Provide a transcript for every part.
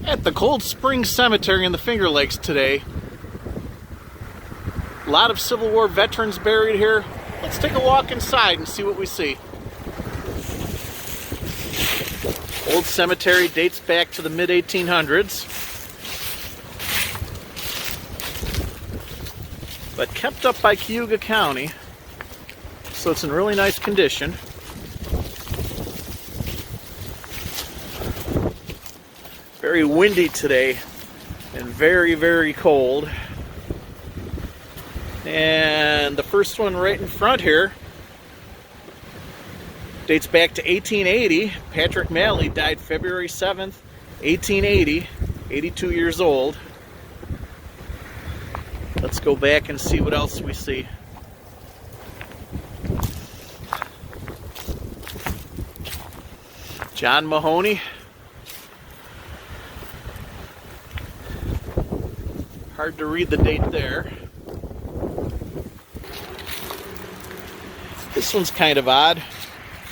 At the Cold Spring Cemetery in the Finger Lakes today. A lot of Civil War veterans buried here. Let's take a walk inside and see what we see. Old cemetery dates back to the mid-1800s, but kept up by Cayuga County, so it's in really nice condition. Very windy today and very, very cold. And the first one right in front here dates back to 1880. Patrick Malley died February 7th, 1880, 82 years old. Let's go back and see what else we see. John Mahoney. Hard to read the date there. This one's kind of odd.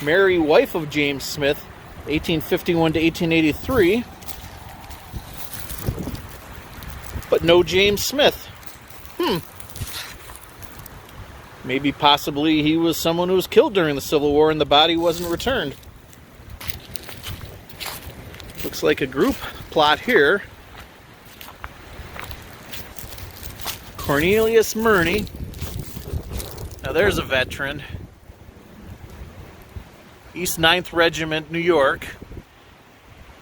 Mary, wife of James Smith, 1851 to 1883. But no James Smith. Maybe possibly he was someone who was killed during the Civil War and the body wasn't returned. Looks like a group plot here. Cornelius Murney. Now there's a veteran. East 9th Regiment, New York,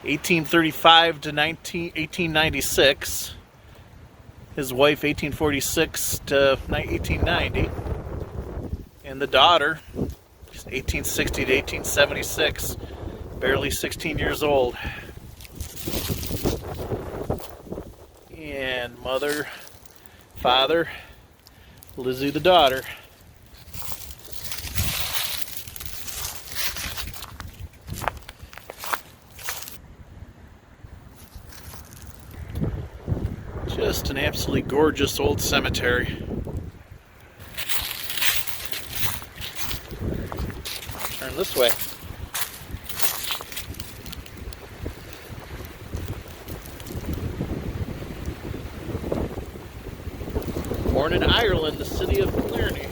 1835 to 1896. His wife, 1846 to 1890. And the daughter, 1860 to 1876, barely 16 years old. And mother, father, Lizzie the daughter. Just an absolutely gorgeous old cemetery. Turn this way. Born in Ireland, the city of Killarney.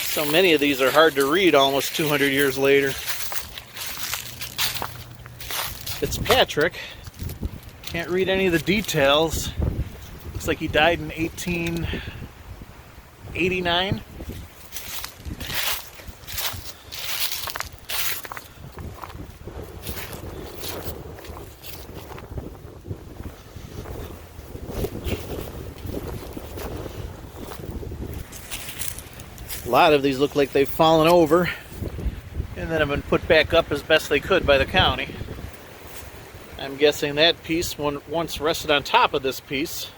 So many of these are hard to read almost 200 years later. Fitzpatrick. Can't read any of the details. Looks like he died in 1889. A lot of these look like they've fallen over and then have been put back up as best they could by the county. I'm guessing that piece once rested on top of this piece.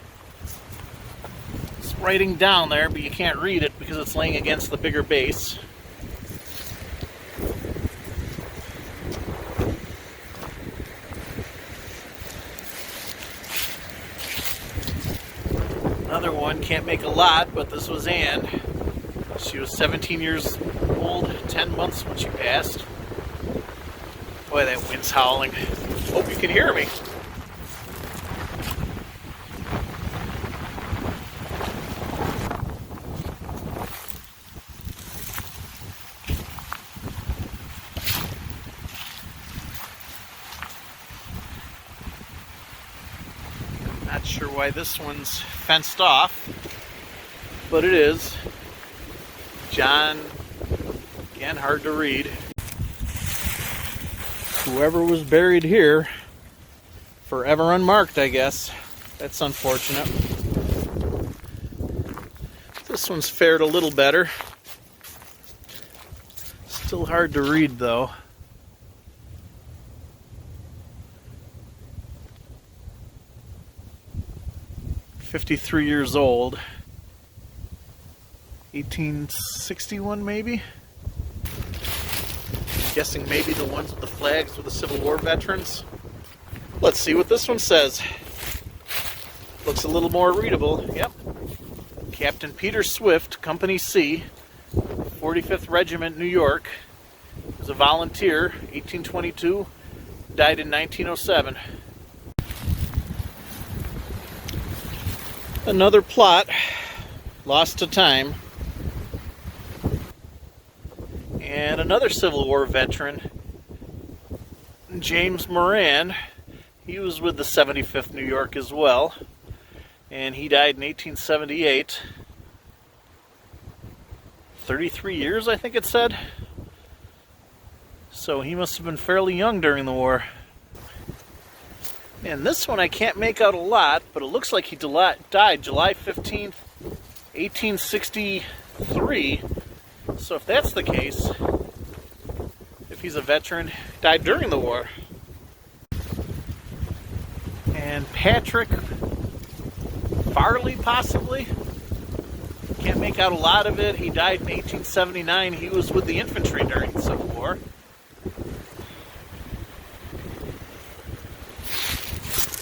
It's writing down there, but you can't read it because it's laying against the bigger base. Another one, can't make a lot, but this was Anne. She was 17 years old, 10 months when she passed. Boy, that wind's howling. Hope you can hear me. Not sure why this one's fenced off, but it is. John, again, hard to read. Whoever was buried here, forever unmarked, I guess. That's unfortunate. This one's fared a little better. Still hard to read, though. "53 years old. 1861, maybe? I'm guessing maybe the ones with the flags were the Civil War veterans. Let's see what this one says. Looks a little more readable. Yep. Captain Peter Swift, Company C, 45th Regiment, New York. Was a volunteer, 1822 died in 1907. Another plot lost to time. And another Civil War veteran, James Moran. He was with the 75th New York as well. And he died in 1878. 33 years, I think it said. So he must have been fairly young during the war. And this one I can't make out a lot, but it looks like he died July 15th, 1863. So if that's the case, if he's a veteran, died during the war. And Patrick Farley, possibly. Can't make out a lot of it. He died in 1879. He was with the infantry during the Civil War.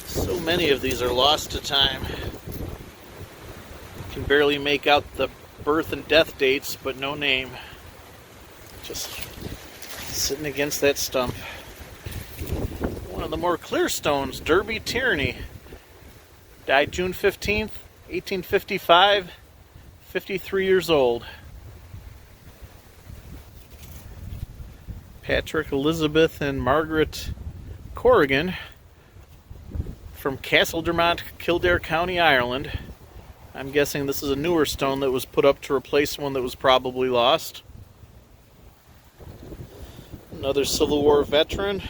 So many of these are lost to time. Can barely make out the birth and death dates, but no name. Just sitting against that stump. One of the more clear stones, Derby Tierney. Died June 15th, 1855, 53 years old. Patrick, Elizabeth, and Margaret Corrigan from Castledermot, Kildare County, Ireland. I'm guessing this is a newer stone that was put up to replace one that was probably lost. Another Civil War veteran.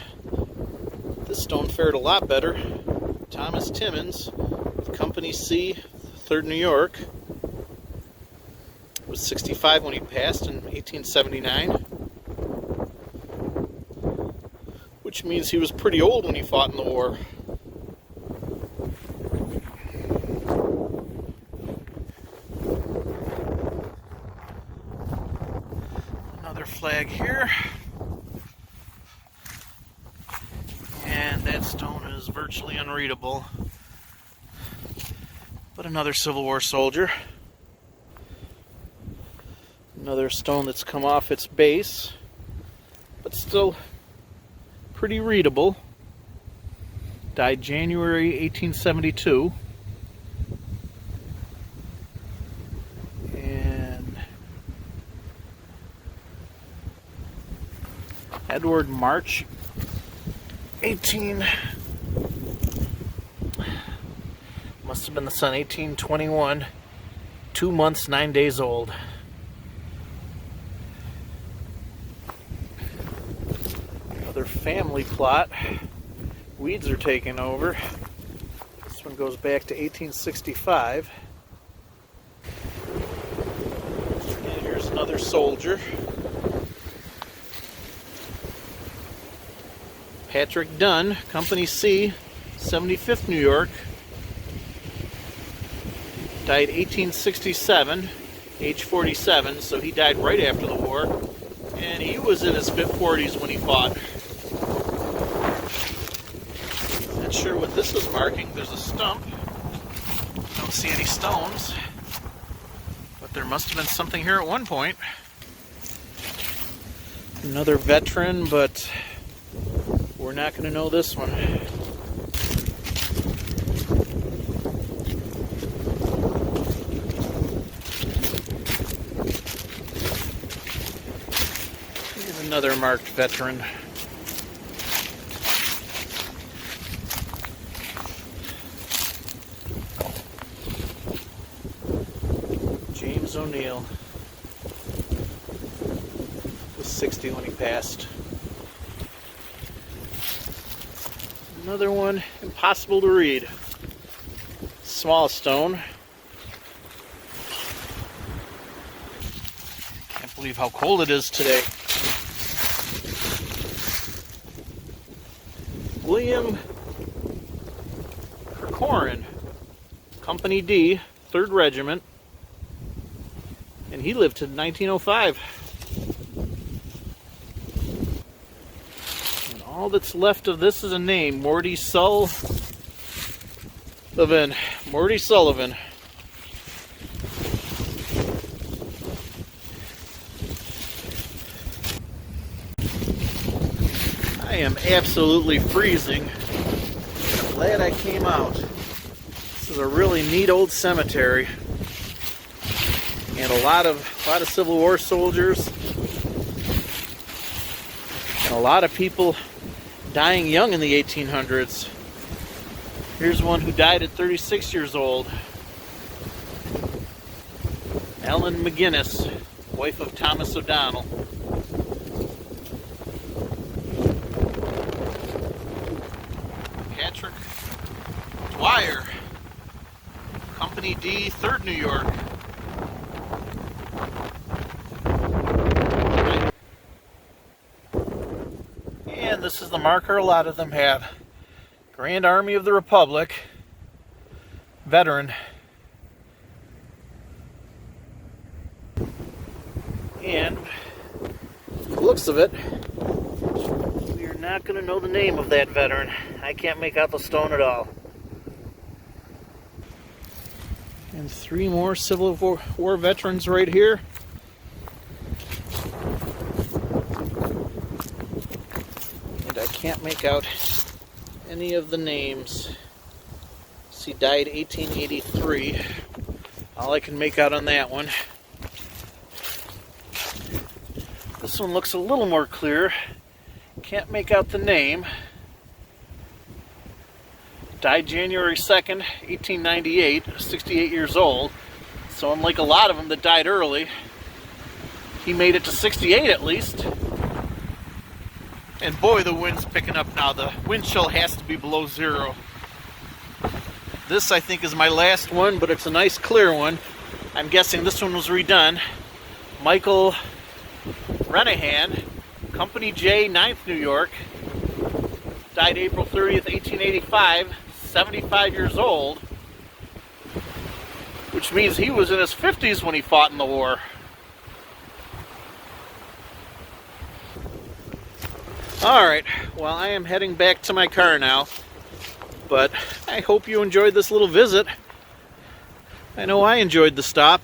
This stone fared a lot better. Thomas Timmons, Company C, 3rd New York. Was 65 when he passed in 1879. Which means he was pretty old when he fought in the war. Another flag here. And that stone is virtually unreadable. But another Civil War soldier. Another stone that's come off its base, but still pretty readable. Died January 1872. And Edward March, 18... must have been the son, 1821, 2 months, 9 days old. Another family plot. Weeds are taking over. This one goes back to 1865. And here's another soldier. Patrick Dunn, Company C, 75th New York. Died 1867, age 47, so he died right after the war. And he was in his mid-40s when he fought. Not sure what this is marking. There's a stump. Don't see any stones. But there must have been something here at one point. Another veteran, but we're not going to know this one. Another marked veteran. James O'Neill was 60 when he passed. Another one, impossible to read. Small stone. Can't believe how cold it is today. William Corcoran, Company D, 3rd Regiment, and he lived to 1905. And all that's left of this is a name, Morty Sullivan. Morty Sullivan. I am absolutely freezing. I'm glad I came out. This is a really neat old cemetery. And a lot of Civil War soldiers. And a lot of people dying young in the 1800s. Here's one who died at 36 years old. Ellen McGinnis, wife of Thomas O'Donnell. Patrick Dwyer, Company D, 3rd New York. And this is the marker a lot of them have. Grand Army of the Republic, veteran. And the looks of it, we are not going to know the name of that veteran. I can't make out the stone at all. And 3 more Civil War veterans right here. And I can't make out any of the names. He died 1883. All I can make out on that one. This one looks a little more clear. Can't make out the name. Died January 2nd, 1898, 68 years old. So unlike a lot of them that died early, he made it to 68 at least. And boy, the wind's picking up now. The wind chill has to be below 0. This, I think, is my last one, but it's a nice clear one. I'm guessing this one was redone. Michael Renahan, Company J, 9th New York. Died April 30th, 1885, 75 years old. Which means he was in his 50s when he fought in the war. Alright, well, I am heading back to my car now. But I hope you enjoyed this little visit. I know I enjoyed the stop.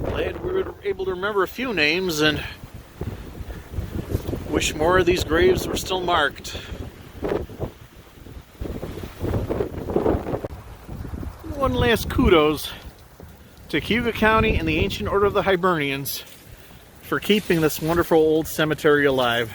Glad we were able to remember a few names and wish more of these graves were still marked. One last kudos to Cayuga County and the Ancient Order of the Hibernians for keeping this wonderful old cemetery alive.